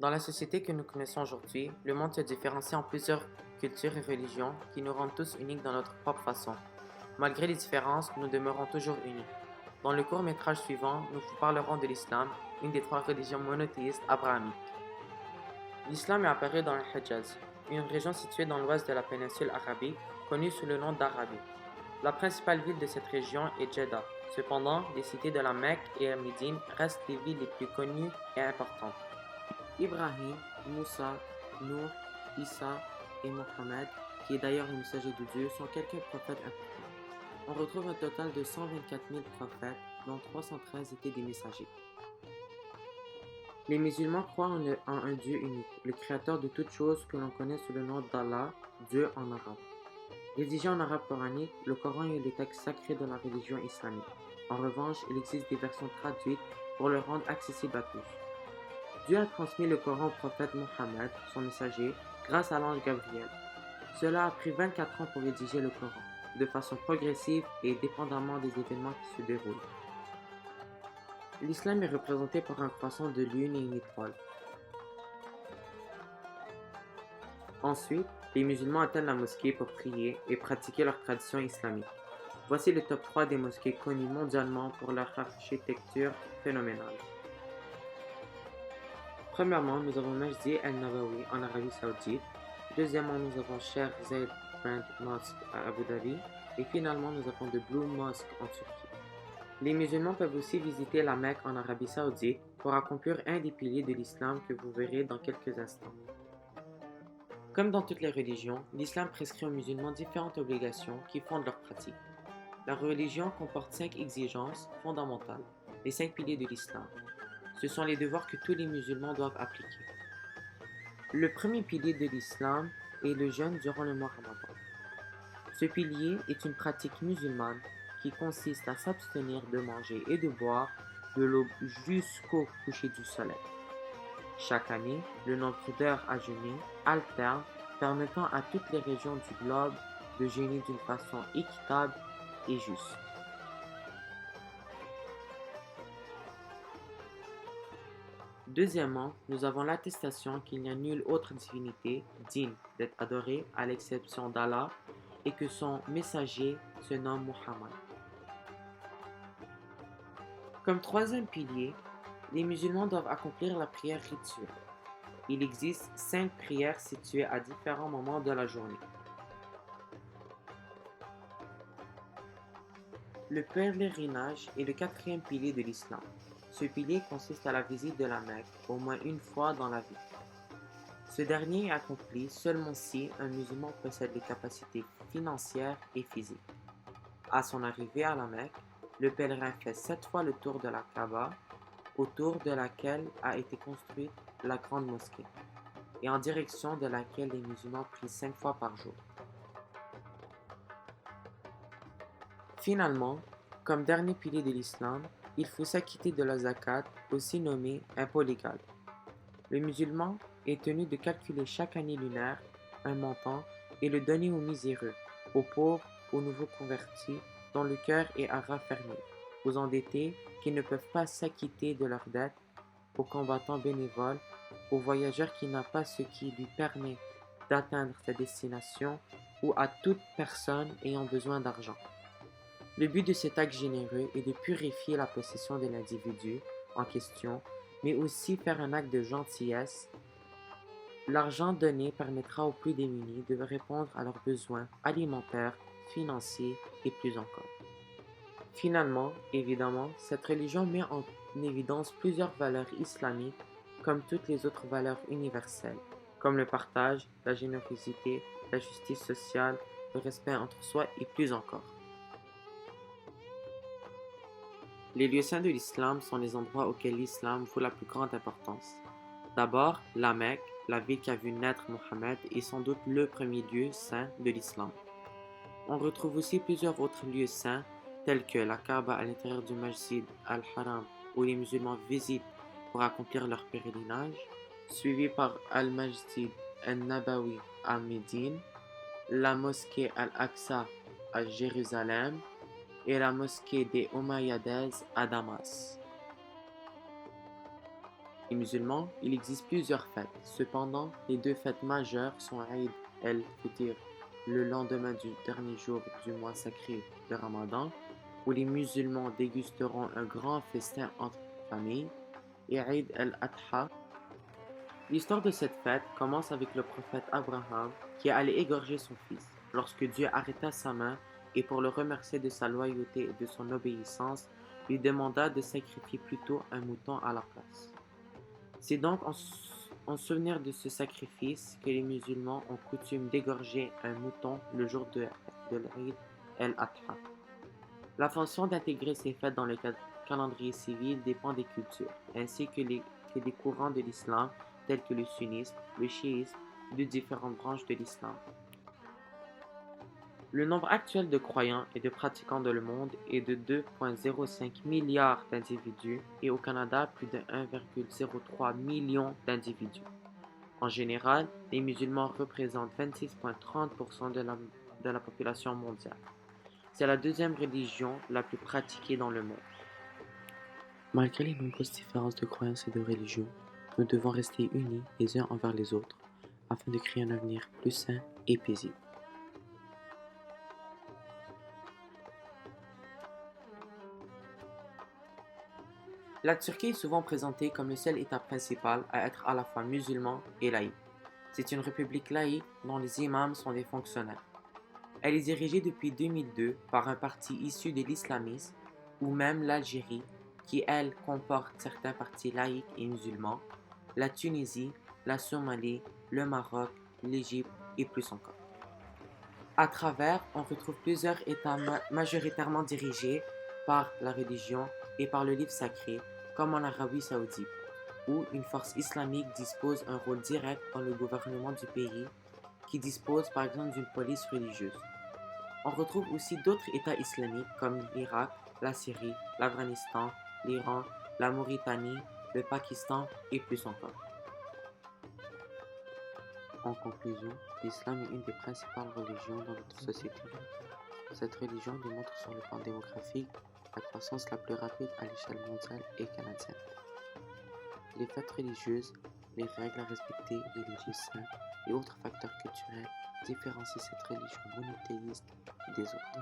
Dans la société que nous connaissons aujourd'hui, le monde se différencie en plusieurs cultures et religions qui nous rendent tous uniques dans notre propre façon. Malgré les différences, nous demeurons toujours unis. Dans le court-métrage suivant, nous vous parlerons de l'islam, une des trois religions monothéistes abrahamiques. L'islam est apparu dans le Hejaz, une région située dans l'ouest de la péninsule arabique, connue sous le nom d'Arabie. La principale ville de cette région est Jeddah. Cependant, les cités de la Mecque et la Médine restent les villes les plus connues et importantes. Ibrahim, Moussa, Nour, Issa et Mohammed, qui est d'ailleurs le messager de Dieu, sont quelques prophètes importants. On retrouve un total de 124 000 prophètes, dont 313 étaient des messagers. Les musulmans croient en un Dieu unique, le créateur de toutes choses que l'on connaît sous le nom d'Allah, Dieu en arabe. Rédigé en arabe coranique, le Coran est le texte sacré de la religion islamique. En revanche, il existe des versions traduites pour le rendre accessible à tous. Dieu a transmis le Coran au prophète Mohammed, son messager, grâce à l'ange Gabriel. Cela a pris 24 ans pour rédiger le Coran, de façon progressive et dépendamment des événements qui se déroulent. L'islam est représenté par un croissant de lune et une étoile. Ensuite, les musulmans atteignent la mosquée pour prier et pratiquer leur tradition islamique. Voici le top 3 des mosquées connues mondialement pour leur architecture phénoménale. Premièrement, nous avons Masjid al-Nabawi en Arabie Saoudite. Deuxièmement, nous avons Sheikh Zayed Brand Mosque à Abu Dhabi. Et finalement, nous avons The Blue Mosque en Turquie. Les musulmans peuvent aussi visiter la Mecque en Arabie Saoudite pour accomplir un des piliers de l'islam que vous verrez dans quelques instants. Comme dans toutes les religions, l'islam prescrit aux musulmans différentes obligations qui fondent leur pratique. La religion comporte 5 exigences fondamentales, les 5 piliers de l'islam. Ce sont les devoirs que tous les musulmans doivent appliquer. Le premier pilier de l'islam est le jeûne durant le mois Ramadan. Ce pilier est une pratique musulmane qui consiste à s'abstenir de manger et de boire de l'aube jusqu'au coucher du soleil. Chaque année, le nombre d'heures à jeûner alterne, permettant à toutes les régions du globe de jeûner d'une façon équitable et juste. Deuxièmement, nous avons l'attestation qu'il n'y a nulle autre divinité digne d'être adorée à l'exception d'Allah et que son messager se nomme Muhammad. Comme troisième pilier, les musulmans doivent accomplir la prière rituelle. Il existe 5 prières situées à différents moments de la journée. Le pèlerinage est le quatrième pilier de l'islam. Ce pilier consiste à la visite de la Mecque au moins une fois dans la vie. Ce dernier est accompli seulement si un musulman possède les capacités financières et physiques. À son arrivée à la Mecque, le pèlerin fait 7 fois le tour de la Kaaba, autour de laquelle a été construite la grande mosquée, et en direction de laquelle les musulmans prient 5 fois par jour. Finalement, comme dernier pilier de l'islam, il faut s'acquitter de la zakat, aussi nommée impôt légal. Le musulman est tenu de calculer chaque année lunaire un montant et le donner aux miséreux, aux pauvres, aux nouveaux convertis dont le cœur est à raffermir, aux endettés qui ne peuvent pas s'acquitter de leurs dettes, aux combattants bénévoles, aux voyageurs qui n'ont pas ce qui lui permet d'atteindre sa destination ou à toute personne ayant besoin d'argent. Le but de cet acte généreux est de purifier la possession de l'individu en question, mais aussi faire un acte de gentillesse. L'argent donné permettra aux plus démunis de répondre à leurs besoins alimentaires, financiers et plus encore. Finalement, évidemment, cette religion met en évidence plusieurs valeurs islamiques comme toutes les autres valeurs universelles, comme le partage, la générosité, la justice sociale, le respect entre soi et plus encore. Les lieux saints de l'islam sont les endroits auxquels l'islam voue la plus grande importance. D'abord, la Mecque, la ville qui a vu naître Mohammed, est sans doute le premier lieu saint de l'islam. On retrouve aussi plusieurs autres lieux saints, tels que la Kaaba à l'intérieur du Masjid al-Haram, où les musulmans visitent pour accomplir leur pèlerinage, suivi par Al-Masjid al-Nabawi à Médine, la mosquée Al-Aqsa à Jérusalem, et la mosquée des Umayyades à Damas. Les musulmans, il existe plusieurs fêtes. Cependant, les deux fêtes majeures sont Eid el-Fitr, le lendemain du dernier jour du mois sacré de Ramadan, où les musulmans dégusteront un grand festin entre familles, et Eid el-Adha. L'histoire de cette fête commence avec le prophète Abraham qui allait égorger son fils. Lorsque Dieu arrêta sa main et pour le remercier de sa loyauté et de son obéissance, lui demanda de sacrifier plutôt un mouton à la place. C'est donc en souvenir de ce sacrifice que les musulmans ont coutume d'égorger un mouton le jour de l'Eid el-Adha. La façon d'intégrer ces fêtes dans le calendrier civil dépend des cultures, ainsi que des courants de l'islam tels que le sunnisme, le chiisme et de différentes branches de l'islam. Le nombre actuel de croyants et de pratiquants dans le monde est de 2,05 milliards d'individus et au Canada plus de 1,03 million d'individus. En général, les musulmans représentent 26,30% de la population mondiale. C'est la deuxième religion la plus pratiquée dans le monde. Malgré les nombreuses différences de croyances et de religion, nous devons rester unis les uns envers les autres afin de créer un avenir plus sain et paisible. La Turquie est souvent présentée comme le seul État principal à être à la fois musulman et laïque. C'est une république laïque dont les imams sont des fonctionnaires. Elle est dirigée depuis 2002 par un parti issu de l'islamisme, ou même l'Algérie, qui elle comporte certains partis laïcs et musulmans, la Tunisie, la Somalie, le Maroc, l'Égypte et plus encore. À travers, on retrouve plusieurs États majoritairement dirigés par la religion et par le livre sacré, comme en Arabie saoudite, où une force islamique dispose un rôle direct dans le gouvernement du pays, qui dispose par exemple d'une police religieuse. On retrouve aussi d'autres États islamiques comme l'Irak, la Syrie, l'Afghanistan, l'Iran, la Mauritanie, le Pakistan et plus encore. En conclusion, l'islam est une des principales religions dans notre société. Cette religion démontre sur le plan démographique la croissance la plus rapide à l'échelle mondiale et canadienne. Les fêtes religieuses, les règles à respecter, les législations saints et autres facteurs culturels différencient cette religion monothéiste des autres.